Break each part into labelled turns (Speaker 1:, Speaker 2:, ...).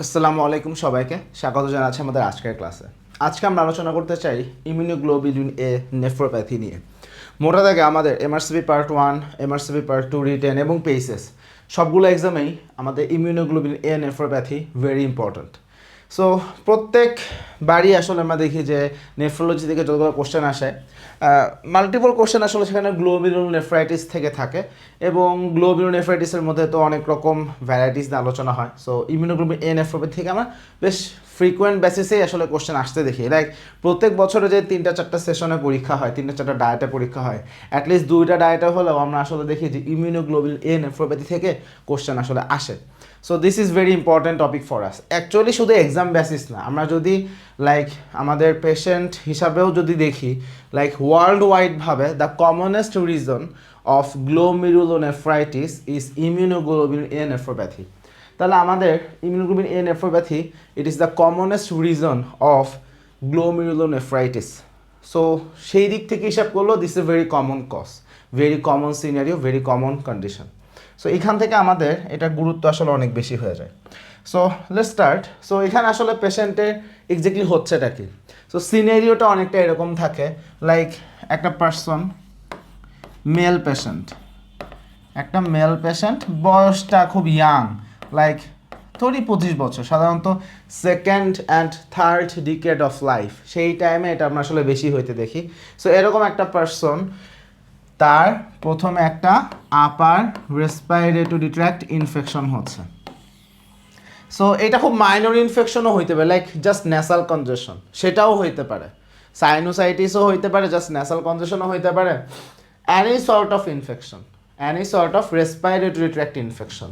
Speaker 1: আসসালামু আলাইকুম সবাইকে স্বাগত জানাচ্ছি আমাদের আজকের ক্লাসে। আজকে আমরা আলোচনা করতে চাই ইমিউনোগ্লোবিলিন এ নেফ্রোপ্যাথি নিয়ে। মোটা দাগে আমাদের MRCP part 1, MRCP part 2 written এবং পেইসেস সবগুলো এক্সামেই আমাদের immunoglobulin A nephropathy very important. So প্রত্যেক বারই আসলে আমরা দেখি যে নেফ্রোলজি থেকে যতগুলো কোশ্চেন আসে, মাল্টিপল কোশ্চেন আসলে সেখানে গ্লোমেরুলার নেফ্রাইটিস থেকে থাকে এবং গ্লোমেরুলার নেফ্রাইটিসের মধ্যে তো অনেক রকম ভ্যারাইটিস নিয়ে আলোচনা হয়। সো ইমিউনোগ্লোবিলিন এ নেফ্রোপ্যাথি থেকে আমরা বেশ ফ্রিকোয়েন্ট বেসিসেই আসলে কোশ্চেন আসতে দেখি। লাইক প্রত্যেক বছরে যে 3-4টা সেশনে পরীক্ষা হয়, 3-4টা ডায়েটে পরীক্ষা হয়, অ্যাটলিস্ট 2টা ডায়েটে হলেও আমরা আসলে দেখি যে ইমিউনোগ্লোবিলিন এ নেফ্রোপ্যাথি থেকে কোশ্চেন আসলে আসে। So this is very important topic for us. Actually শুধু এক্সাম বেসিস না, আমরা যদি লাইক আমাদের পেশেন্ট হিসাবেও যদি দেখি, লাইক ওয়ার্ল্ড ওয়াইডভাবে the commonest reason of glomerulonephritis is immunoglobulin A nephropathy. তাহলে আমাদের immunoglobulin A nephropathy it is the commonest reason of glomerulonephritis. So সেই দিক থেকে হিসাব করলেও this a very common cause, very common scenario, very common condition. So এখান থেকে আমাদের এটার গুরুত্ব আসলে অনেক বেশি হয়ে যায়। So let's start. সো এখানে আসলে পেশেন্টের এক্স্যাক্টলি হচ্ছেটা কি? সো সিনারিওটা অনেকটা এরকম থাকে, লাইক একটা পার্সন, মেল পেশেন্ট, একটা মেল পেশেন্ট, বয়সটা খুব ইয়াং, লাইক 25 বছর, সাধারণত second and third decade of life, সেই টাইমে এটা আমরা আসলে বেশি হইতে দেখি। সো এরকম একটা পার্সন, তার প্রথমে একটা আপার রেসপিরেটরি ট্র্যাক্ট ইনফেকশন হচ্ছে। সো এটা খুব মাইনর ইনফেকশনও হইতে পারে, লাইক জাস্ট ন্যাসাল কনজেশন, সেটাও হইতে পারে, সাইনোসাইটিসও হইতে পারে, জাস্ট ন্যাসাল কনজেশনও হইতে পারে, any sort of infection, any sort of respiratory tract infection.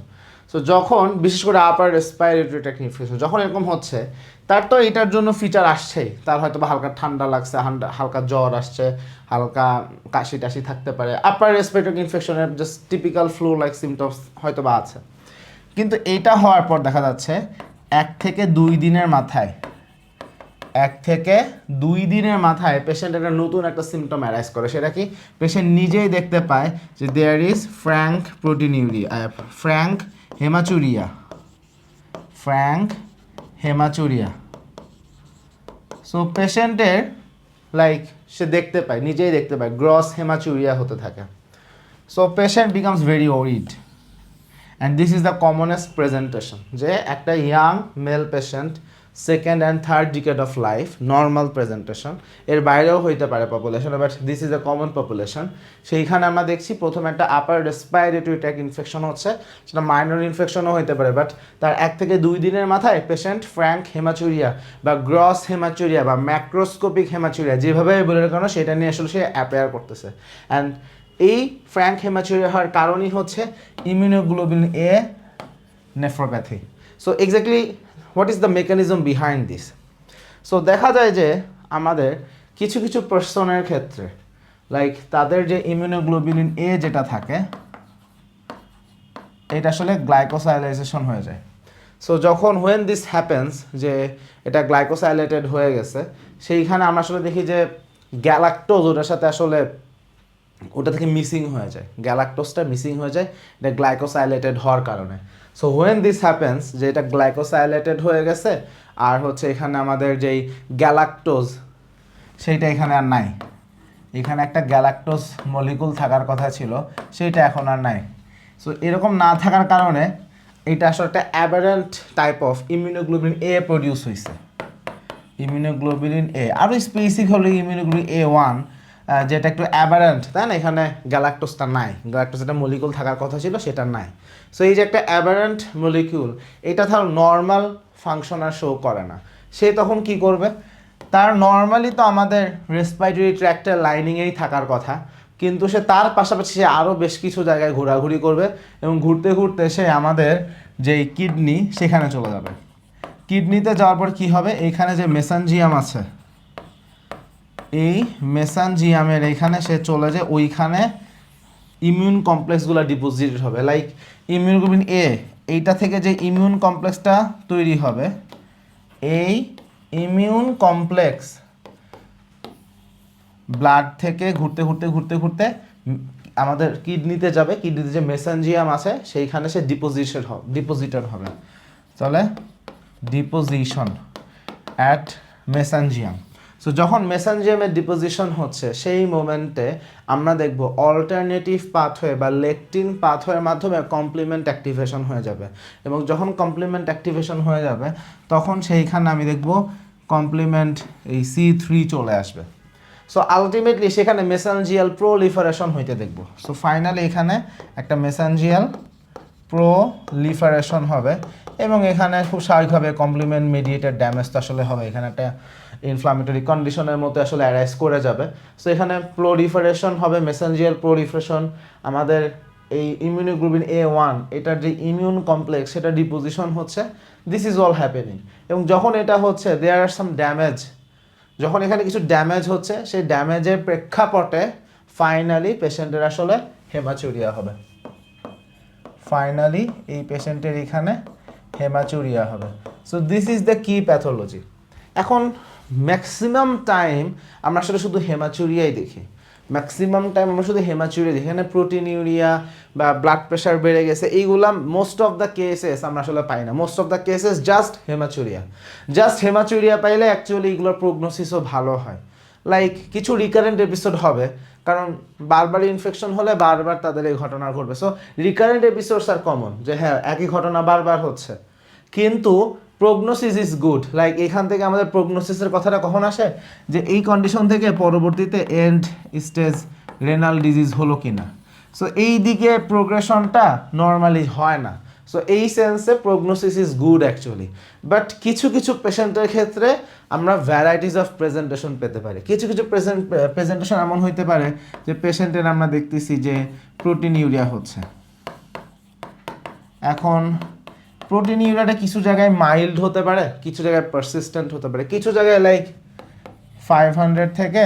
Speaker 1: So যখন বিশেষ করে আপার রেসপিরেটরি ট্র্যাক্ট ইনফেকশন যখন এরকম হচ্ছে, তার তো এটার জন্য ফিচার আসছেই, তার হয়তো বা হালকা ঠান্ডা লাগছে, হালকা জ্বর আসছে, হালকা কাশি টাশি থাকতে পারে, আপার রেসপিরেটরি ইনফেকশনের just typical flu like symptoms হয়তো বা আছে। কিন্তু এইটা হওয়ার পর দেখা যাচ্ছে 1 থেকে 2 দিনের মাথায়, 1 থেকে 2 দিনের মাথায় পেশেন্ট একটা নতুন একটা সিমটম অ্যারাইজ করে। সেটা কি? পেশেন্ট নিজেই দেখতে পায় যে there is frank proteinuria, frank hematuria, frank hematuria. So পেশেন্টের লাইক সে দেখতে পায়, নিজেই দেখতে পায় গ্রস হেমাচুরিয়া হতে থাকে। So patient becomes very worried and this is the commonest presentation, যে একটা young male patient, second and third decade of life, normal presentation, এর বাইরেও হইতে পারে population, but this is a common population. সেইখানে আমরা দেখছি প্রথমে একটা আপার রেসপিরেটরি ট্র্যাক্ট ইনফেকশন হচ্ছে, সেটা মাইনর ইনফেকশনও হইতে পারে, বাট তার 1 থেকে 2 দিনের মাথায় পেশেন্ট ফ্র্যাঙ্ক হেমাচুরিয়া বা গ্রস হেমাচুরিয়া বা ম্যাক্রোস্কোপিক হেমাচুরিয়া, যেভাবে বলে রাখো সেটা নিয়ে আসলে সে অ্যাপেয়ার করতেছে। অ্যান্ড এই ফ্র্যাঙ্ক হেমাচুরিয়া হওয়ার কারণই হচ্ছে immunoglobulin A nephropathy. So exactly what is the mechanism behind this? So দেখা যায় যে আমাদের কিছু কিছু পার্সনের ক্ষেত্রে, লাইক তাদের যে ইমিউনোগ্লোবিলিন এ যেটা থাকে, এটা আসলে গ্লাইকোসাইলাইজেশন হয়ে যায়। সো যখন হোয়েন দিস হ্যাপেন্স, যে এটা গ্লাইকোসাইলেটেড হয়ে গেছে, সেইখানে আমরা আসলে দেখি যে গ্যালাক্টোজ ওটার সাথে আসলে ওটা থেকে মিসিং হয়ে যায়, গ্যালাক্টোজটা মিসিং হয়ে যায়, এটা গ্লাইকোসাইলেটেড হওয়ার কারণে। সো হোয়েন দিস হ্যাপেন্স, যে এটা গ্লাইকোসাইলেটেড হয়ে গেছে আর হচ্ছে এখানে আমাদের যেই গ্যালাক্টোজ সেইটা এখানে আর নাই, এখানে একটা গ্যালাক্টোজ মলিকুল থাকার কথা ছিল, সেইটা এখন আর নাই। সো এরকম না থাকার কারণে এটা আসলে একটা aberrant type of immunoglobulin A produce হয়েছে, ইমিউনোগ্লোবিলিন এ। আরও স্পেসিফিক হলো ইমিউনোগ্লোবিলিন A1, যেটা একটু অ্যাবারেন্ট, তাই না? এখানে গ্যালাক্টোজটা নাই, গ্যালাক্টোজ একটা মলিকুল থাকার কথা ছিল, সেটা নাই। সো এই যে একটা অ্যাবারেন্ট মলিকিউল, এটা ধর নর্মাল ফাংশন আর শো করে না, সে তখন কি করবে? তার নর্মালি তো আমাদের রেসপিরেটরি ট্র্যাক্টের লাইনিংয়েই থাকার কথা, কিন্তু সে তার পাশাপাশি সে আরও বেশ কিছু জায়গায় ঘোরাঘুরি করবে এবং ঘুরতে ঘুরতে সে আমাদের যেই কিডনি সেখানে চলে যাবে। কিডনিতে যাওয়ার পর কী হবে? এইখানে যে মেসেঞ্জিয়াম আছে, এই মেসেঞ্জিয়ামের এইখানে সে চলে যায়, ওইখানে ইমিউন কমপ্লেক্সগুলো ডিপোজিটেড হবে। লাইক ইমিউনোগ্লোবিলিন এ, এইটা থেকে যে ইমিউন কমপ্লেক্সটা তৈরি হবে, এই ইমিউন কমপ্লেক্স ব্লাড থেকে ঘুরতে ঘুরতে ঘুরতে ঘুরতে আমাদের কিডনিতে যাবে, কিডনিতে যে মেসেঞ্জিয়াম আছে সেইখানে সে ডিপোজিটেড হবে। তাহলে ডিপোজিশন অ্যাট মেসেঞ্জিয়াম। সো যখন মেসেঞ্জিয়ামের ডিপোজিশন হচ্ছে সেই মোমেন্টে আমরা দেখব অল্টারনেটিভ পাথওয়ে বা লেকটিন পাথওয়ের মাধ্যমে কমপ্লিমেন্ট অ্যাক্টিভেশন হয়ে যাবে, এবং যখন কমপ্লিমেন্ট অ্যাক্টিভেশন হয়ে যাবে তখন সেইখানে আমি দেখব কমপ্লিমেন্ট এই C3 চলে আসবে। সো আলটিমেটলি সেখানে মেসেঞ্জিয়াল প্রোলিফারেশন হইতে দেখব। সো ফাইনালি এখানে একটা মেসেঞ্জিয়াল প্রোলিফারেশন হবে, এবং এখানে খুব স্বাভাবিকভাবে কমপ্লিমেন্ট মেডিয়েটেড ড্যামেজ তো আসলে হবে, এখানে একটা ইনফ্লামেটরি কন্ডিশনের মতো আসলে অ্যারাইজ করে যাবে। সো এখানে প্রোলিফারেশন হবে, মেসেঞ্জিয়াল প্রোলিফারেশন, আমাদের এই ইমিউনোগ্লোবিন A1 এটার যে ইমিউন কমপ্লেক্স সেটা ডিপোজিশন হচ্ছে, দিস ইজ অল হ্যাপেনিং। এবং যখন এটা হচ্ছে দেয়ার আর সাম ড্যামেজ, যখন এখানে কিছু ড্যামেজ হচ্ছে সেই ড্যামেজের প্রেক্ষাপটে ফাইনালি পেশেন্টের আসলে হেমাচুরিয়া হবে। ফাইনালি এই পেশেন্টের এখানে হেমাচুরিয়া হবে। সো দিস ইজ দ্য কি প্যাথোলজি। এখন ম্যাক্সিমাম টাইম আমরা আসলে শুধু হেমাচুরিয়াই দেখি, ম্যাক্সিমাম টাইম আমরা শুধু হেমাচুরিয়া দেখি, এখানে প্রোটিনিউরিয়া বা ব্লাড প্রেশার বেড়ে গেছে এইগুলা মোস্ট অফ দ্য কেসেস আমরা আসলে পাই না। Most of the cases just hematuria পাইলে অ্যাকচুয়ালি এগুলোর প্রোগনোসিসও ভালো হয়। লাইক কিছু রিকারেন্ট এপিসোড হবে, কারণ বারবার ইনফেকশন হলে বারবার তাদের এই ঘটনা ঘটবে। সো রিকারেন্ট এপিসোডস আর কমন, যে হ্যাঁ একই ঘটনা বারবার হচ্ছে, কিন্তু প্রোগনোসিস ইজ গুড। লাইক এখান থেকে আমাদের প্রোগনোসিসের কথাটা কখন আসে, যে এই কন্ডিশন থেকে পরবর্তীতে এন্ড স্টেজ রেনাল ডিজিজ হলো কিনা। সো এই দিকে প্রোগ্রেশনটা নর্মালি হয় না। সো এই সেন্সে prognosis is good actually. But কিছু কিছু পেশেন্টের ক্ষেত্রে আমরা ভ্যারাইটিস অফ প্রেজেন্টেশন পেতে পারি। কিছু কিছু প্রেজেন্টেশন এমন হইতে পারে যে পেশেন্টের আমরা দেখতেছি যে প্রোটিনিউরিয়া হচ্ছে। এখন প্রোটিনিউরিয়াটা কিছু জায়গায় মাইল্ড হতে পারে, কিছু জায়গায় পারসিস্টেন্ট হতে পারে, কিছু জায়গায় লাইক 500 থেকে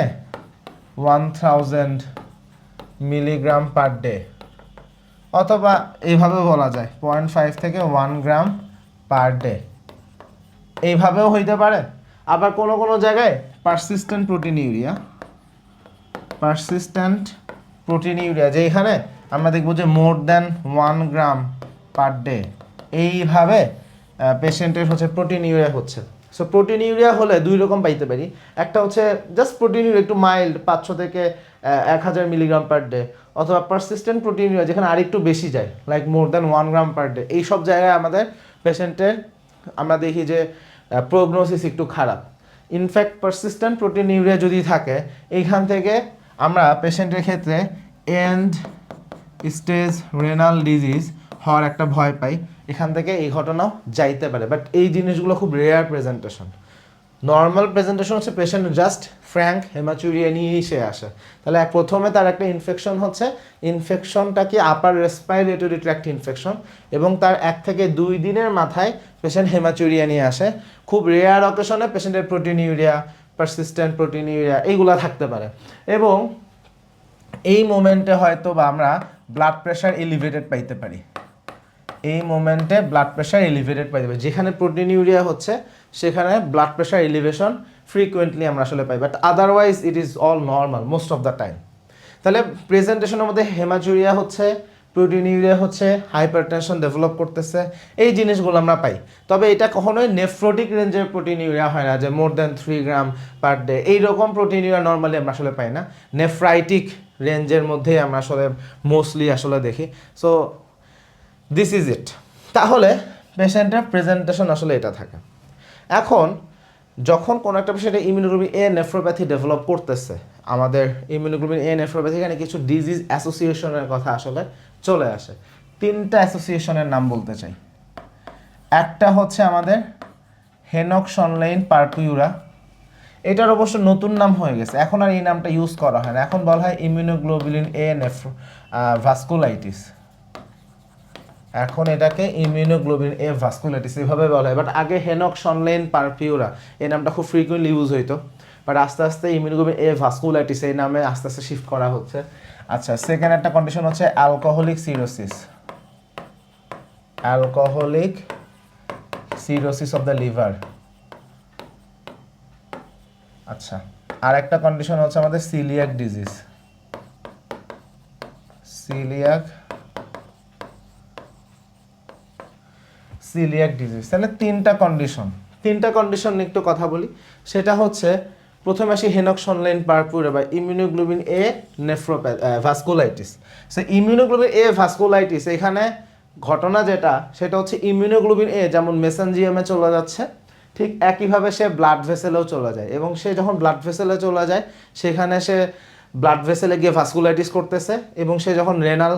Speaker 1: 1000 মিলিগ্রাম পার ডে, অথবা এইভাবে বলা যায় 0.5 থেকে 1 গ্রাম পার ডে, এইভাবেও হইতে পারে। আবার কোনো কোনো জায়গায় পারসিস্টেন্ট প্রোটিনিউরিয়া যেখানে আমরা দেখব যে মোর দ্যান 1 গ্রাম পার ডে, এইভাবে পেশেন্টের হচ্ছে প্রোটিনিউরিয়া হচ্ছে। সো প্রোটিনিউরিয়া হলে দুই রকম পাইতে পারি, একটা হচ্ছে জাস্ট প্রোটিনিউরিয়া একটু মাইল্ড 500 থেকে 1000 মিলিগ্রাম পার ডে, অথবা পারসিস্টেন্ট প্রোটিনিউরিয়া যেখানে আরেকটু বেশি যায় লাইক মোর দ্যান 1 গ্রাম পার ডে। এই সব জায়গায় আমাদের পেশেন্টের আমরা দেখি যে প্রোগনোসিস একটু খারাপ। ইনফ্যাক্ট পারসিস্টেন্ট প্রোটিনিউরিয়া যদি থাকে এইখান থেকে আমরা পেশেন্টের ক্ষেত্রে এন্ড স্টেজ রেনাল ডিজিজ হওয়ার একটা ভয় পাই, এখান থেকে এই ঘটনাও যাইতে পারে। বাট এই জিনিসগুলো খুব রেয়ার প্রেজেন্টেশন। নর্মাল প্রেজেন্টেশন হচ্ছে পেশেন্ট জাস্ট ফ্র্যাঙ্ক হেমাচুরিয়া নিয়েই সে আসে। তাহলে প্রথমে তার একটা ইনফেকশন হচ্ছে, ইনফেকশনটা কি আপার রেসপিরেটরি ট্র্যাক্ট ইনফেকশন, এবং তার 1 থেকে 2 দিনের মাথায় পেশেন্ট হেমাচুরিয়া নিয়ে আসে। খুব রেয়ার অকেশনে পেশেন্টের প্রোটিনিউরিয়া, পারসিস্টেন্ট প্রোটিনিউরিয়া এইগুলা থাকতে পারে, এবং এই মোমেন্টে হয়তো বা আমরা ব্লাড প্রেশার এলিভেটেড পাইতে পারি। এই মোমেন্টে ব্লাড প্রেশার এলিভেটেড পাই যাবে, যেখানে প্রোটিনিউরিয়া হচ্ছে সেখানে ব্লাড প্রেশার এলিভেশন ফ্রিকুয়েন্টলি আমরা আসলে পাই, but otherwise it is all normal most of the time. তাহলে প্রেজেন্টেশনের মধ্যে হেমাচুরিয়া হচ্ছে, প্রোটিনিউরিয়া হচ্ছে, হাইপারটেনশন ডেভেলপ করতেছে, এই জিনিসগুলো আমরা পাই। তবে এটা কখনোই নেফ্রোটিক রেঞ্জের প্রোটিনিউরিয়া হয় না, যে মোর দ্যান 3 গ্রাম পার ডে, এইরকম প্রোটিনিউরিয়া নর্মালি আমরা আসলে পাই না। নেফ্রাইটিক রেঞ্জের মধ্যেই আমরা আসলে মোস্টলি আসলে দেখি। So this is it. তাহলে পেশেন্টের প্রেজেন্টেশন আসলে এটা থাকে। এখন যখন কোনো একটা পেশেন্টের ইমিউনোগ্লোবিন এ নেফ্রোপ্যাথি ডেভেলপ করতেছে, আমাদের ইমিউনোগ্লোবিন এ নেফ্রোপ্যাথি এখানে কিছু ডিজিজ অ্যাসোসিয়েশনের কথা আসলে চলে আসে। 3টা অ্যাসোসিয়েশনের নাম বলতে চাই। একটা হচ্ছে আমাদের হেনক শনলেইন পারপিউরা, এটার অবশ্য নতুন নাম হয়ে গেছে, এখন আর এই নামটা ইউজ করা হয় না, এখন বলা হয় ইমিউনোগ্লোবিন এ ভাস্কুলাইটিস। এখন এটাকে ইমিউনোগ্লোবিন এ ভাস্কুলাইটিস এভাবে বলা হয়, বাট আগে হেনক শনলেইন পারপিউরা এই নামটা খুব ফ্রিকুয়েন্টলি ইউজ হইতো, বাট আস্তে আস্তে ইমিউনোগ্লোবিন এ ভাস্কুলাইটিস এই নামে আস্তে আস্তে শিফট করা হচ্ছে। আচ্ছা, সেকেন্ড একটা কন্ডিশন হচ্ছে alcoholic cirrhosis of the liver. আচ্ছা, আর একটা কন্ডিশন হচ্ছে আমাদের সিলিয়াক ডিজিজ। Coeliac disease. তাহলে তিনটা কন্ডিশন নিয়ে একটু কথা বলি। সেটা হচ্ছে প্রথমে আসি হেনক্স-শনলেন পারপুরা বা ইমিউনোগ্লোবিন এ ভাস্কুলাইটিস। সো ইমিউনোগ্লোবিন এ ভাস্কুলাইটিস এখানে ঘটনা যেটা সেটা হচ্ছে ইমিউনোগ্লোবিন এ যেমন মেসেঞ্জিয়ামে চলে যাচ্ছে, ঠিক একইভাবে সে ব্লাড ভেসেলেও চলে যায়, এবং সে যখন ব্লাড ভেসেলে চলে যায় সেখানে সে ব্লাড ভেসেলে গিয়ে ভাস্কুলাইটিস করতেছে, এবং সে যখন রেনাল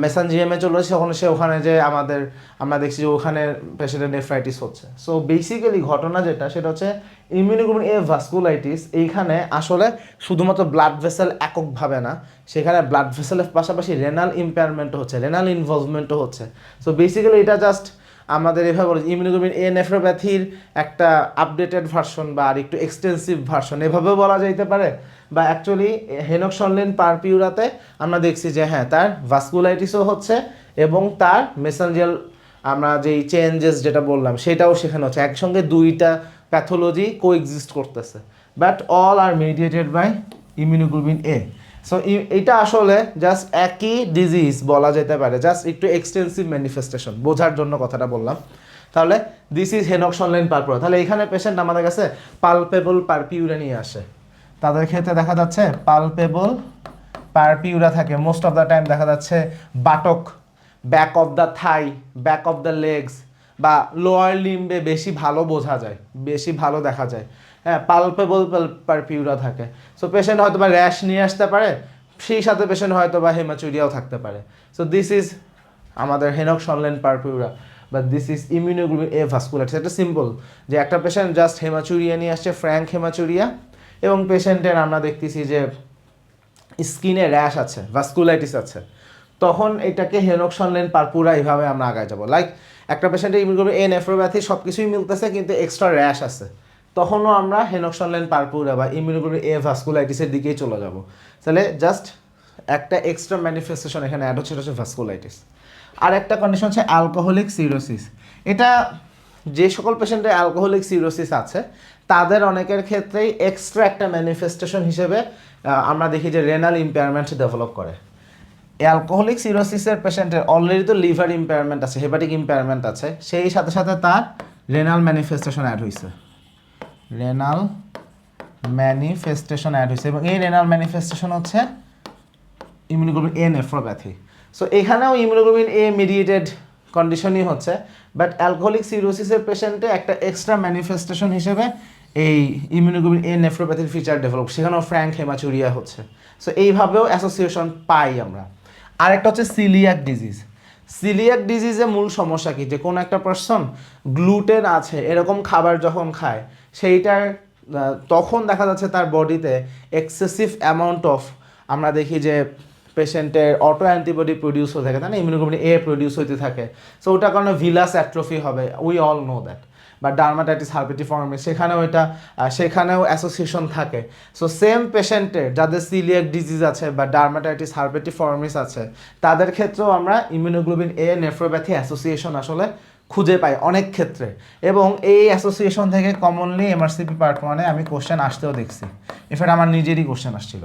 Speaker 1: মেসেঞ্জিয়ামে চলে যাচ্ছে তখন সে ওখানে যে আমরা দেখছি যে ওখানে পেশেন্টের নেফ্রাইটিস হচ্ছে। সো বেসিক্যালি ঘটনা যেটা সেটা হচ্ছে ইমিউনোগ্লোবিন এ ভাস্কুলাইটিস এইখানে আসলে শুধুমাত্র ব্লাড ভেসেল এককভাবে না, সেখানে ব্লাড ভেসেলের পাশাপাশি রেনাল ইম্পেয়ারমেন্টও হচ্ছে, রেনাল ইনভলভমেন্টও হচ্ছে। সো বেসিক্যালি এটা জাস্ট আমাদের এভাবে বলে ইমিউনোগ্লোবিন এ নেফ্রোপ্যাথির একটা আপডেটেড ভার্সন বা আর একটু এক্সটেন্সিভ ভার্সন এভাবেও বলা যাইতে পারে। বা অ্যাকচুয়ালি হেনক্স-শনলেন পারপিউরাতে আমরা দেখছি যে হ্যাঁ তার ভাস্কুলাইটিসও হচ্ছে এবং তার মেসেঞ্জিয়াল আমরা যেই চেঞ্জেস যেটা বললাম সেটাও সেখানে হচ্ছে, একসঙ্গে দুইটা প্যাথোলজি কোএক্সিস্ট করতেছে, but all are mediated by immunoglobin A. So এটা আসলে জাস্ট একই ডিজিজ বলা যেতে পারে, জাস্ট একটু এক্সটেন্সিভ ম্যানিফেস্টেশন বোঝার জন্য কথাটা বললাম। তাহলে দিস ইজ হেনক্স-শনলেন পারপিউরা। তাহলে এখানে পেশেন্ট আমাদের কাছে পালপেবল পারপিউরা নিয়ে আসে, তাদের ক্ষেত্রে দেখা যাচ্ছে পালপেবল পারপিউরা থাকে মোস্ট অফ দ্য টাইম, দেখা যাচ্ছে buttock, back of the thigh, back of the legs বা লোয়ার লিম্বে বেশি ভালো বোঝা যায়, বেশি ভালো দেখা যায়। হ্যাঁ, পালপেবল পারপিউরা থাকে। সো পেশেন্ট হয়তো বা র্যাশ নিয়ে আসতে পারে, সেই সাথে পেশেন্ট হয়তো বা হেমাচুরিয়াও থাকতে পারে। সো দিস ইজ আমাদের হেনক্স-শনলেন পারপিউরা বা this is immunoglobulin A vasculitis. এটা সিম্পল যে একটা পেশেন্ট জাস্ট হেমাচুরিয়া নিয়ে আসছে, ফ্র্যাঙ্ক হেমাচুরিয়া, এবং পেশেন্টের আমরা দেখতেছি যে স্কিনে র্যাশ আছে, ভাস্কুলাইটিস আছে, তখন এটাকে হেনক্স-শনলেন পারপুরা এইভাবে আমরা আগায় যাবো। লাইক একটা পেশেন্টের ইমিউনোগ্লোবিন এ নেফ্রোপ্যাথি সব কিছুই মিলতেছে কিন্তু এক্সট্রা র্যাশ আছে, তখনও আমরা হেনক্স-শনলেন পারপুরা বা ইমিউনোগ্লোবিন এ ভাস্কুলাইটিসের দিকেই চলে যাব। তাহলে জাস্ট একটা এক্সট্রা ম্যানিফেস্টেশন এখানে অ্যাড হচ্ছে, এটা হচ্ছে ভাস্কুলাইটিস। আর একটা কন্ডিশন হচ্ছে অ্যালকোহলিক সিরোসিস। এটা যে সকল পেশেন্টের অ্যালকোহলিক সিরোসিস আছে তাদের অনেকের ক্ষেত্রেই এক্সট্রা একটা ম্যানিফেস্টেশন হিসেবে আমরা দেখি যে রেনাল ইম্পেয়ারমেন্ট ডেভেলপ করে। অ্যালকোহলিক সিরোসিসের পেশেন্টের অলরেডি তো লিভার ইম্পেয়ারমেন্ট আছে, হেপাটিক ইম্পেয়ারমেন্ট আছে, সেই সাথে সাথে তার রেনাল ম্যানিফেস্টেশন অ্যাড হয়েছে, রেনাল ম্যানিফেস্টেশন অ্যাড হয়েছে, এবং এই রেনাল ম্যানিফেস্টেশন হচ্ছে ইমিউনোগ্লোবিন এ নেফ্রোপ্যাথি। সো এখানেও ইমিউনোগ্লোবিন এ মিডিয়েটেড কন্ডিশনই হচ্ছে, বাট অ্যালকোহলিক সিরোসিসের পেশেন্টে একটা এক্সট্রা ম্যানিফেস্টেশন হিসেবে এই ইমিউনোগ্লোবিন এ নেফ্রোপ্যাথির ফিচার ডেভেলপ, সেখানেও ফ্র্যাঙ্ক হেমাচুরিয়া হচ্ছে। সো এইভাবেও অ্যাসোসিয়েশন পাই আমরা। আরেকটা হচ্ছে সিলিয়াক ডিজিজ। সিলিয়াক ডিজিজে মূল সমস্যা কি, যে কোনো একটা পার্সন গ্লুটেন আছে এরকম খাবার যখন খায় সেইটার তখন দেখা যাচ্ছে তার বডিতে এক্সেসিভ অ্যামাউন্ট অফ আমরা দেখি যে পেশেন্টের অটো অ্যান্টিবডি প্রডিউস হতে থাকে, তাই না, ইমিউনোগ্লোবিন এ প্রডিউস হতে থাকে। সো ওটার কারণে ভিলাস অ্যাট্রফি হবে, উই অল নো দ্যাট। বা ডার্মাটাইটিস হার্পেটিফর্মিস সেখানেও অ্যাসোসিয়েশন থাকে। সো সেম পেশেন্টের যাদের সিলিয়াক ডিজিজ আছে বা ডার্মাটাইটিস হার্পেটিফর্মিস আছে তাদের ক্ষেত্রেও আমরা ইমিউনোগ্লোবিন এ নেফ্রোপ্যাথি অ্যাসোসিয়েশন আসলে খুঁজে পাই অনেক ক্ষেত্রে, এবং এই অ্যাসোসিয়েশন থেকে কমনলি এমআরসিপি পার্ট 1-এ আমি কোশ্চেন আসতেও দেখছি, এফেক্ট আমার নিজেরই কোশ্চেন আসছিল।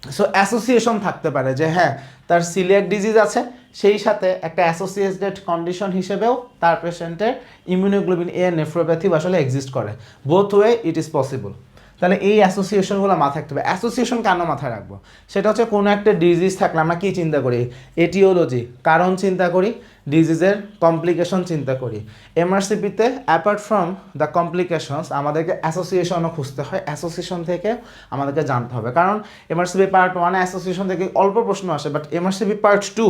Speaker 1: সো অ্যাসোসিয়েশন থাকতে পারে যে হ্যাঁ তার সিলিয়াক ডিজিজ আছে, সেই সাথে একটা অ্যাসোসিয়েটেড কন্ডিশন হিসেবেও তার পেশেন্টের ইমিউনোগ্লোবিন এ নেফ্রোপ্যাথি আসলে এক্সিস্ট করে। Both way it is possible. তাহলে এই অ্যাসোসিয়েশনগুলো মাথায় রাখতে হবে। অ্যাসোসিয়েশন কেন মাথায় রাখবো, সেটা হচ্ছে কোনো একটা ডিজিজ থাকলে আমরা কী চিন্তা করি, এটিওলজি, কারণ চিন্তা করি, ডিজিজের কমপ্লিকেশন চিন্তা করি। এমআরসিপিতে অ্যাপার্ট ফ্রম দ্য কমপ্লিকেশনস আমাদেরকে অ্যাসোসিয়েশনও খুঁজতে হয়, অ্যাসোসিয়েশন থেকে আমাদেরকে জানতে হবে। কারণ এমআরসিপি পার্ট 1-এ অ্যাসোসিয়েশন থেকে অল্প প্রশ্ন আসে, বাট এমআরসিপি পার্ট 2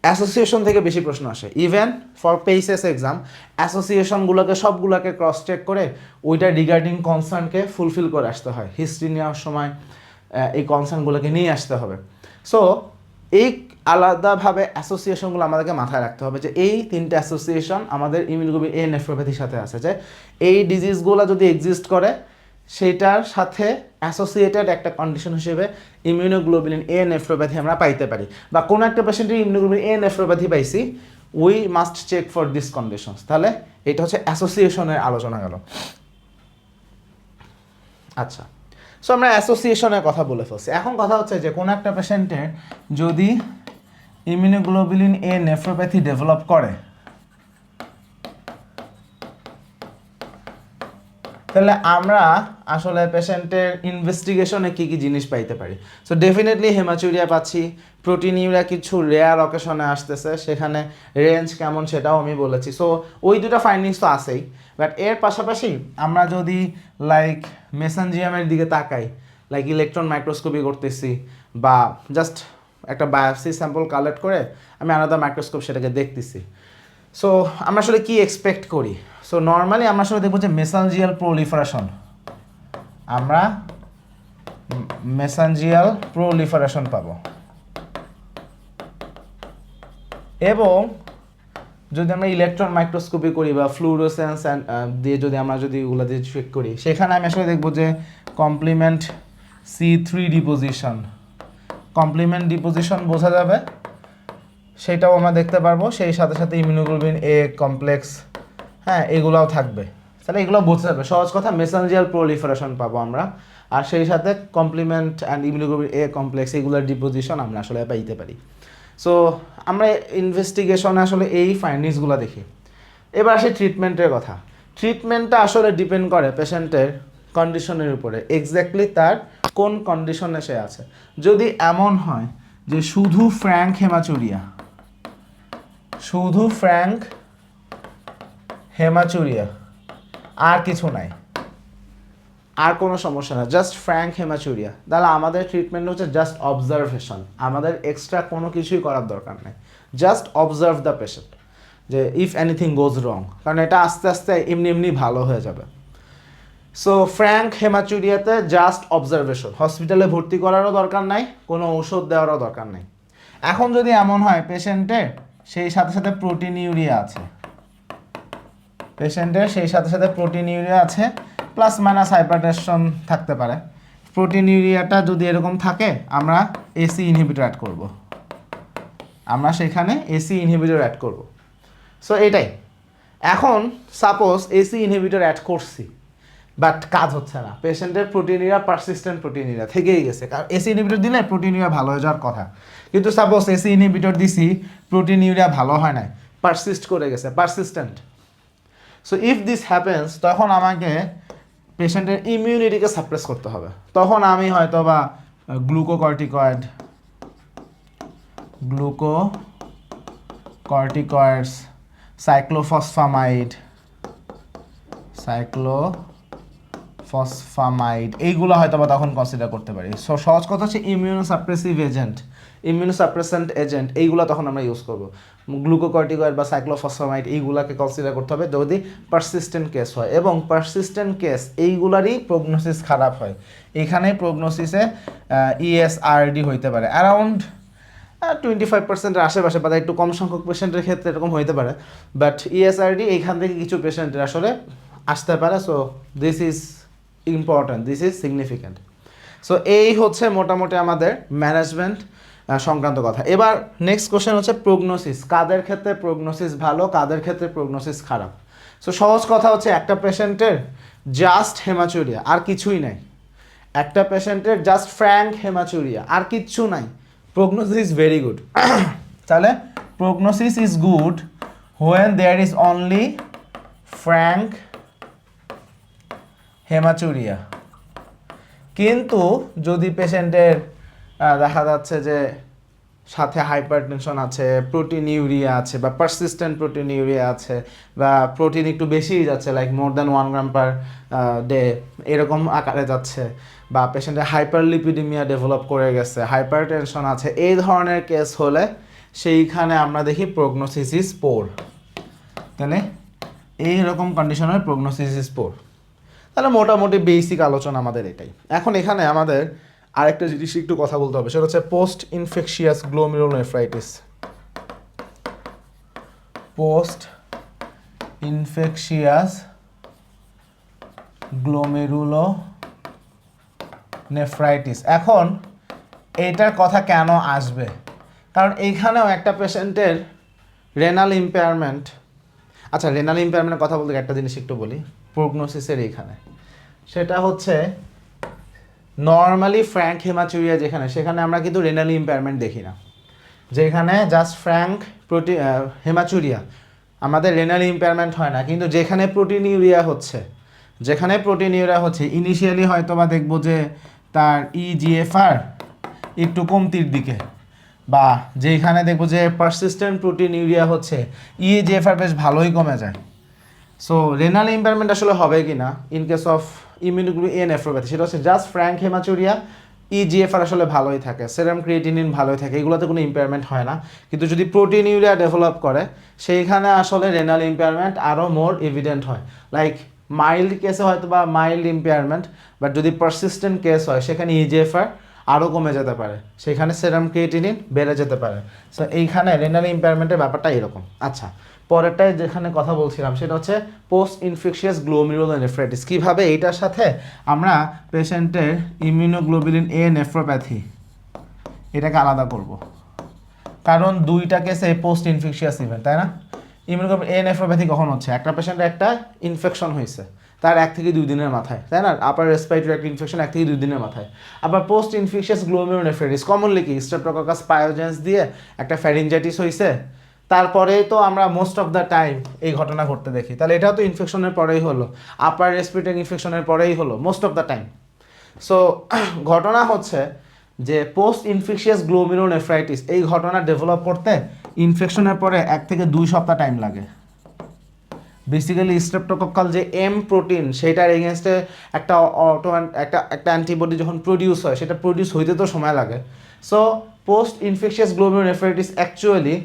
Speaker 1: অ্যাসোসিয়েশন থেকে বেশি প্রশ্ন আসে। ইভেন ফর পেইসেস এক্সাম অ্যাসোসিয়েশনগুলোকে সবগুলোকে ক্রস চেক করে ওইটা রিগার্ডিং কনসার্নকে ফুলফিল করে আসতে হয়। হিস্ট্রি নেওয়ার সময় এই কনসার্নগুলোকে নিয়ে আসতে হবে। সো এই আলাদাভাবে অ্যাসোসিয়েশনগুলো আমাদেরকে মাথায় রাখতে হবে যে এই তিনটে অ্যাসোসিয়েশন আমাদের ইমিউনোগ্লোবিন এ নেফ্রোপ্যাথির সাথে আছে, যে এই ডিজিজগুলো যদি এক্সিস্ট করে সেইটার সাথে অ্যাসোসিয়েটেড একটা কন্ডিশন হিসেবে ইমিউনোগ্লোবিন এ নেফ্রোপ্যাথি আমরা পাইতে পারি, বা কোনো একটা পেশেন্টের ইমিউনোগ্লোবিন এ নেফ্রোপ্যাথি পাইছি, we must check for this conditions. তাহলে এটা হচ্ছে অ্যাসোসিয়েশনের আলোচনা গেল। আচ্ছা, সো আমরা অ্যাসোসিয়েশনের কথা বলে ফেলছি। এখন কথা হচ্ছে যে কোনো একটা পেশেন্টের যদি ইমিউনোগ্লোবিন এ নেফ্রোপ্যাথি ডেভেলপ করে, তাহলে আমরা আসলে পেশেন্টের ইনভেস্টিগেশনে কী কী জিনিস পাইতে পারি? সো ডেফিনেটলি হেমাচুরিয়া পাচ্ছি, প্রোটিনিউরিয়া কিছু রেয়ার অকেশনে আসতেছে, সেখানে রেঞ্জ কেমন সেটাও আমি বলেছি। সো ওই দুটো ফাইন্ডিংস তো আছেই, বাট এর পাশাপাশি আমরা যদি লাইক মেসেঞ্জিয়ামের দিকে তাকাই, লাইক ইলেকট্রন মাইক্রোস্কোপি করতেছি বা জাস্ট একটা বায়োপসি স্যাম্পল কালেক্ট করে আমি আলাদা মাইক্রোস্কোপ সেটাকে দেখতেছি, সো আমরা আসলে কি এক্সপেক্ট করি? সো নর্মালি আমরা আসলে দেখবো যে মেসেঞ্জিয়াল প্রলিফারেশন, আমরা মেসেঞ্জিয়াল প্রলিফারেশন পাবো। এবং যদি আমরা ইলেকট্রন মাইক্রোস্কোপি করি বা ফ্লুরোসেন্স দিয়ে যদি আমরা যদি ওগুলো দিয়ে চেক করি, সেখানে আমি আসলে দেখবো যে complement C3 deposition, complement deposition বোঝা যাবে, সেটাও আমরা দেখতে পারবো। সেই সাথে সাথে ইমিউনোগ্লোবিন এ কমপ্লেক্স, হ্যাঁ, এগুলোও থাকবে। তাহলে এগুলো বোঝা যাবে, সহজ কথা মেসেঞ্জিয়াল প্রলিফারেশন পাবো আমরা, আর সেই সাথে complement and immunoglobin A complex এগুলোর ডিপোজিশন আমরা আসলে পাইতে পারি। সো আমরা ইনভেস্টিগেশনে আসলে এই ফাইন্ডিংসগুলো দেখি। এবার আসে ট্রিটমেন্টের কথা। ট্রিটমেন্টটা আসলে ডিপেন্ড করে পেশেন্টের কন্ডিশনের উপরে, এক্স্যাক্টলি তার কোন কন্ডিশনে সে আছে। যদি এমন হয় যে শুধু ফ্র্যাঙ্ক হেমাচুরিয়া, শুধু ফ্র্যাঙ্ক হেমাচুরিয়া, আর কিছু নাই, আর কোনো সমস্যা না, জাস্ট ফ্র্যাঙ্ক হেমাচুরিয়া, তাহলে আমাদের ট্রিটমেন্ট হচ্ছে জাস্ট অবজারভেশন, আমাদের এক্সট্রা কোনো কিছুই করার দরকার নেই, জাস্ট অবজার্ভ দ্য পেশেন্ট যে ইফ এনিথিং গোজ রং, কারণ এটা আস্তে আস্তে এমনি এমনি ভালো হয়ে যাবে। সো ফ্র্যাঙ্ক হেমাচুরিয়াতে জাস্ট অবজারভেশন, হসপিটালে ভর্তি করারও দরকার নাই, কোনো ঔষধ দেওয়ারও দরকার নেই। এখন যদি এমন হয় পেশেন্টের সেই সাথে সাথে প্রোটিনিউরিয়া আছে, পেশেন্টের সেই সাথে সাথে প্রোটিনিউরিয়া আছে, প্লাস মাইনাস হাইপারটেনশন থাকতে পারে, প্রোটিনিউরিয়াটা যদি এরকম থাকে আমরা এসি ইনহিবিটর অ্যাড করব, আমরা সেখানে এসি ইনহিবিটর অ্যাড করব। সো এটাই। এখন সাপোজ এসি ইনহিবিটর অ্যাড করছি, বাট কাজ হচ্ছে না, পেশেন্টের প্রোটিনিউরিয়া পারসিস্টেন্ট প্রোটিনিউরিয়া থেকেই গেছে, কারণ এসি ইনহিবিটর দিলে প্রোটিনিউরিয়া ভালো হয়ে যাওয়ার কথা, কিন্তু সাপোজ এসি ইনহিবিটর দিছি, প্রোটিনিউরিয়া ভালো হয় না, পারসিস্ট করে গেছে, persistent. So if this happens, তখন আমাকে পেশেন্টের ইমিউনিটিকে সাপ্রেস করতে হবে। তখন আমি হয়তো বা গ্লুকোকর্টিকয়েডস, সাইক্লোফসফামাইড এইগুলো হয়তো বা তখন কনসিডার করতে পারি। সো সহজ কথা হচ্ছে ইমিউনোসাপ্রেসেন্ট এজেন্ট এইগুলো তখন আমরা ইউজ করবো। গ্লুকোকর্টিকয়েড বা সাইক্লোফসফামাইড এইগুলোকে কনসিডার করতে হবে যদি পারসিস্টেন্ট কেস হয়, এবং পারসিস্টেন্ট কেস এইগুলারই প্রগনোসিস খারাপ হয়। এখানে প্রগনোসিসে ESRD হইতে পারে অ্যারাউন্ড 25%-এর আশেপাশে, বা একটু কম সংখ্যক পেশেন্টের ক্ষেত্রে এরকম হইতে পারে, বাট ESRD এইখান থেকে কিছু পেশেন্টের আসলে আসতে পারে। So this is important, this is significant. So এই হচ্ছে মোটামুটি আমাদের ম্যানেজমেন্ট সংক্রান্ত কথা। এবার নেক্সট কোশ্চেন হচ্ছে প্রগনোসিস, কাদের ক্ষেত্রে প্রগনোসিস ভালো, কাদের ক্ষেত্রে প্রগনোসিস খারাপ। সো সহজ কথা হচ্ছে একটা পেশেন্টের জাস্ট হেমাচুরিয়া আর কিছুই নাই, একটা পেশেন্টের জাস্ট ফ্র্যাঙ্ক হেমাচুরিয়া আর কিচ্ছু নাই, প্রগনোসিস ইজ ভেরি গুড। তাহলে prognosis is good when there is only frank hematuria. কিন্তু যদি পেশেন্টের দেখা যাচ্ছে যে সাথে হাইপারটেনশন আছে, প্রোটিনিউরিয়া আছে, বা পারসিস্টেন্ট প্রোটিনিউরিয়া আছে, বা প্রোটিন একটু বেশিই যাচ্ছে, লাইক মোর দ্যান 1 গ্রাম পার ডে এরকম আকারে যাচ্ছে, বা পেশেন্টের হাইপারলিপিডিমিয়া ডেভেলপ করে গেছে, হাইপারটেনশন আছে, এই ধরনের কেস হলে সেইখানে আমরা দেখি প্রগনোসিস ইজ পোর। তাহলে এইরকম কন্ডিশনের প্রগনোসিস ইজ পোর। তাহলে মোটামুটি বেসিক আলোচনা আমাদের এটাই। এখন এখানে আমাদের আরেকটা জিনিস একটু কথা বলতে হবে, সেটা হচ্ছে post infectious glomerulonephritis. Post infectious glomerulonephritis. এখন এইটার কথা কেন আসবে? কারণ এইখানেও একটা পেশেন্টের রেনাল ইম্পেয়ারমেন্ট, আচ্ছা রেনাল ইম্পেয়ারমেন্টের কথা বলতে একটা জিনিস একটু বলি প্রগনোসিসের এইখানে, সেটা হচ্ছে নর্মালি ফ্র্যাঙ্ক হেমাচুরিয়া যেখানে, সেখানে আমরা কিন্তু রেনাল ইম্পেয়ারমেন্ট দেখি না, যেখানে জাস্ট ফ্র্যাঙ্ক হেমাচুরিয়া আমাদের রেনাল ইম্পেয়ারমেন্ট হয় না, কিন্তু যেখানে প্রোটিনিউরিয়া হচ্ছে, যেখানে প্রোটিনিউরিয়া হচ্ছে ইনিশিয়ালি হয়তো বা দেখবো যে তার ইজিএফআর একটু কমতির দিকে, বা যেখানে দেখবো যে পারসিস্টেন্ট প্রোটিনিউরিয়া হচ্ছে ইজিএফআর বেশ ভালোই কমে যায়। সো রেনাল ইম্পায়ারমেন্ট আসলে হবে কি না in case of immunoglobulin A nephropathy, সেটা হচ্ছে জাস্ট ফ্র্যাঙ্ক হেমাচুরিয়া, ইজিএফআর আসলে ভালোই থাকে, সেরাম ক্রিয়েটিনিন ভালোই থাকে, এগুলোতে কোনো ইম্পায়ারমেন্ট হয় না। কিন্তু যদি প্রোটিনিউরিয়া ডেভেলপ করে সেইখানে আসলে রেনাল ইম্পায়ারমেন্ট আরও মোর এভিডেন্ট হয়। লাইক মাইল্ড কেসে হয়তো বা মাইল্ড ইম্পায়ারমেন্ট, বাট যদি পারসিস্টেন্ট কেস হয় সেখানে ইজিএফআর আরও কমে যেতে পারে, সেখানে সেরাম ক্রিয়েটিনিন বেড়ে যেতে পারে। সো এইখানে রেনাল ইম্পায়ারমেন্টের ব্যাপারটা এরকম। আচ্ছা, পরেরটায় যেখানে কথা বলছিলাম সেটা হচ্ছে পোস্ট ইনফেকশিয়াস গ্লোমেরুলোনেফ্রাইটিস। কীভাবে এইটার সাথে আমরা পেশেন্টের ইমিউনোগ্লোবুলিন এ নেফ্রোপ্যাথি এটাকে আলাদা করব, কারণ দুইটা কেসে পোস্ট ইনফেকশিয়াস ইভেন্ট, তাই না? ইমিউনোগ্লোবুলিন এ নেফ্রোপ্যাথি কখন হচ্ছে? একটা পেশেন্টের একটা ইনফেকশন হয়েছে তার 1 থেকে 2 দিনের মাথায়, তাই না? আপার রেসপিরেটরি একটা ইনফেকশন 1 থেকে 2 দিনের মাথায়। আবার পোস্ট ইনফেকশিয়াস গ্লোমেরুলোনেফ্রাইটিস কমনলি কি স্ট্রেপ্টোককাস পায়োজেন্স দিয়ে একটা ফ্যারিনজাইটিস হয়েছে, তারপরে তো আমরা মোস্ট অফ দ্য টাইম এই ঘটনা ঘটতে দেখি, তাহলে এটাও তো ইনফেকশনের পরেই হলো, আপার রেসপিরেটরি ইনফেকশনের পরেই হলো most of the time. So ঘটনা হচ্ছে যে পোস্ট ইনফেকশিয়াস গ্লোমেরুলোনেফ্রাইটিস এই ঘটনা ডেভেলপ করতে ইনফেকশনের পরে 1 থেকে 2 সপ্তাহ টাইম লাগে। বেসিক্যালি স্ট্রেপ্টোকক্কাল যে এম প্রোটিন সেটার এগেনস্টে একটা একটা অ্যান্টিবডি যখন প্রডিউস হয়, সেটা প্রডিউস হইতে তো সময় লাগে। So post infectious glomerulonephritis actually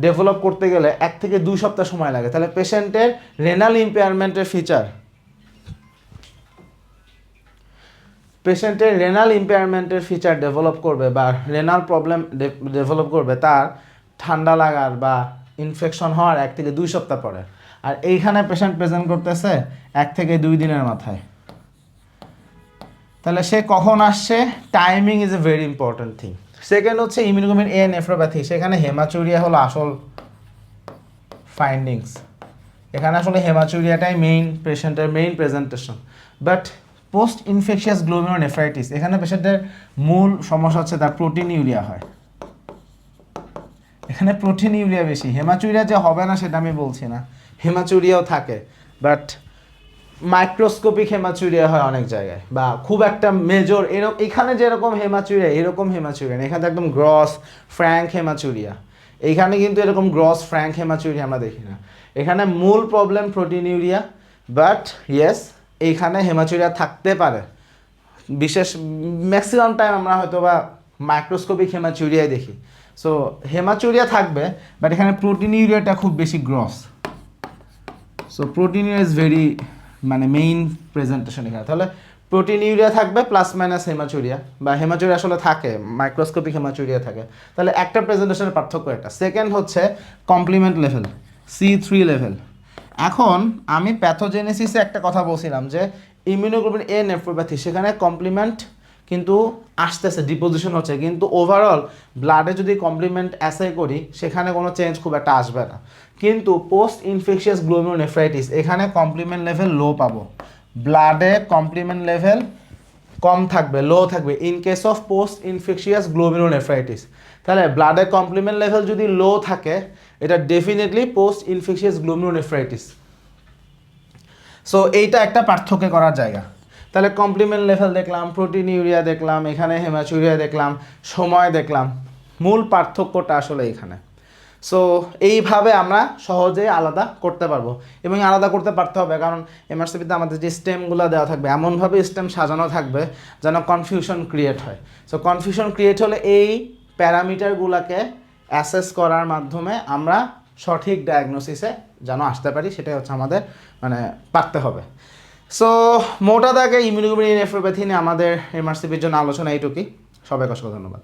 Speaker 1: develop করতে গেলে 1 থেকে 2 সপ্তাহ সময় লাগে। তাহলে পেশেন্টের রেনাল ইম্পায়ারমেন্টের ফিচার ডেভেলপ করবে বা রেনাল প্রবলেম ডেভেলপ করবে তার ঠান্ডা লাগার বা ইনফেকশন হওয়ার 1 থেকে 2 সপ্তাহ পরে। আর এইখানে পেশেন্ট প্রেজেন্ট করতেছে 1 থেকে 2 দিনের মাথায়। তাহলে সে কখন আসছে? Timing is a very important thing. Second হচ্ছে ইমিউনোগ্লোবিন এ নেফ্রোপ্যাথি, সেখানে হেমাচুরিয়া হলো আসল ফাইন্ডিংস। এখানে আসলে হেমাচুরিয়াটাই পেশেন্টের main presentation. But post infectious glomerulonephritis এখানে পেশেন্টের মূল সমস্যা হচ্ছে তার প্রোটিনিউরিয়া হয়। এখানে প্রোটিনিউরিয়া বেশি, হেমাচুরিয়া যে হবে না সেটা আমি বলছি না, হেমাচুরিয়াও থাকে, বাট মাইক্রোস্কোপিক হেমাচুরিয়া হয় অনেক জায়গায়, বা খুব একটা মেজর এখানে যেরকম হেমাচুরিয়া এরকম হেমাচুরিয়া না, এখানে একদম গ্রস ফ্র্যাঙ্ক হেমাচুরিয়া। এইখানে কিন্তু এরকম গ্রস ফ্র্যাঙ্ক হেমাচুরিয়া আমরা দেখি না। এখানে মূল প্রবলেম প্রোটিনিউরিয়া, বাট ইয়েস এইখানে হেমাচুরিয়া থাকতে পারে। ম্যাক্সিমাম টাইম আমরা হয়তো বা মাইক্রোস্কোপিক হেমাচুরিয়াই দেখি। সো হেমাচুরিয়া থাকবে, বাট এখানে প্রোটিনিউরিয়াটা খুব বেশি gross. So proteinuria is very main presentation এখানে। তাহলে প্রোটিনিউরিয়া থাকবে প্লাস মাইনাস হেমাচুরিয়া, বা হেমাচুরিয়া আসলে থাকে, মাইক্রোস্কোপিক হেমাচুরিয়া থাকে। তাহলে একটা প্রেজেন্টেশনের পার্থক্য এটা। সেকেন্ড হচ্ছে কমপ্লিমেন্ট লেভেল, C3 লেভেল। এখন আমি প্যাথোজেনেসিসে একটা কথা বলছিলাম যে ইমিউনোগ্লোবিন এ নেফ্রোপ্যাথি সেখানে কমপ্লিমেন্ট কিন্তু আসতেছে, ডিপোজিশন হচ্ছে, কিন্তু ওভারঅল ব্লাডে যদি কমপ্লিমেন্ট অ্যাসাই করি সেখানে কোনো চেঞ্জ খুব একটা আসবে না। কিন্তু পোস্ট ইনফেকশিয়াস গ্লোমেরুলোনেফ্রাইটিস এখানে কমপ্লিমেন্ট লেভেল লো পাবো, ব্লাডে কমপ্লিমেন্ট লেভেল কম থাকবে, লো থাকবে in case of post infectious glomerulonephritis. তাহলে ব্লাডে কমপ্লিমেন্ট লেভেল যদি লো থাকে এটা definitely post infectious glomerulonephritis. So এইটা একটা পার্থক্য করার জায়গা। তাহলে কমপ্লিমেন্ট লেভেল দেখলাম, প্রোটিনিউরিয়া দেখলাম, এখানে হেমাচুরিয়া দেখলাম, সময় দেখলাম, মূল পার্থক্যটা আসলে এইখানে। সো এইভাবে আমরা সহজে আলাদা করতে পারবো, এবং আলাদা করতে পারতে হবে কারণ এমআরসিপিতে আমাদের যে স্টেমগুলো দেওয়া থাকবে এমনভাবে স্টেম সাজানো থাকবে যেন কনফিউশন ক্রিয়েট হয়। সো কনফিউশন ক্রিয়েট হলে এই প্যারামিটারগুলোকে অ্যাসেস করার মাধ্যমে আমরা সঠিক ডায়াগনোসিসে যেন আসতে পারি, সেটাই হচ্ছে আমাদের পারতে হবে। সো মোটা দাগে ইমিউনোগ্লোবিন নেফ্রোপ্যাথি নিয়ে আমাদের এমআরসিপির জন্য আলোচনা এইটুকুই। সবাইকে অসংখ্য ধন্যবাদ।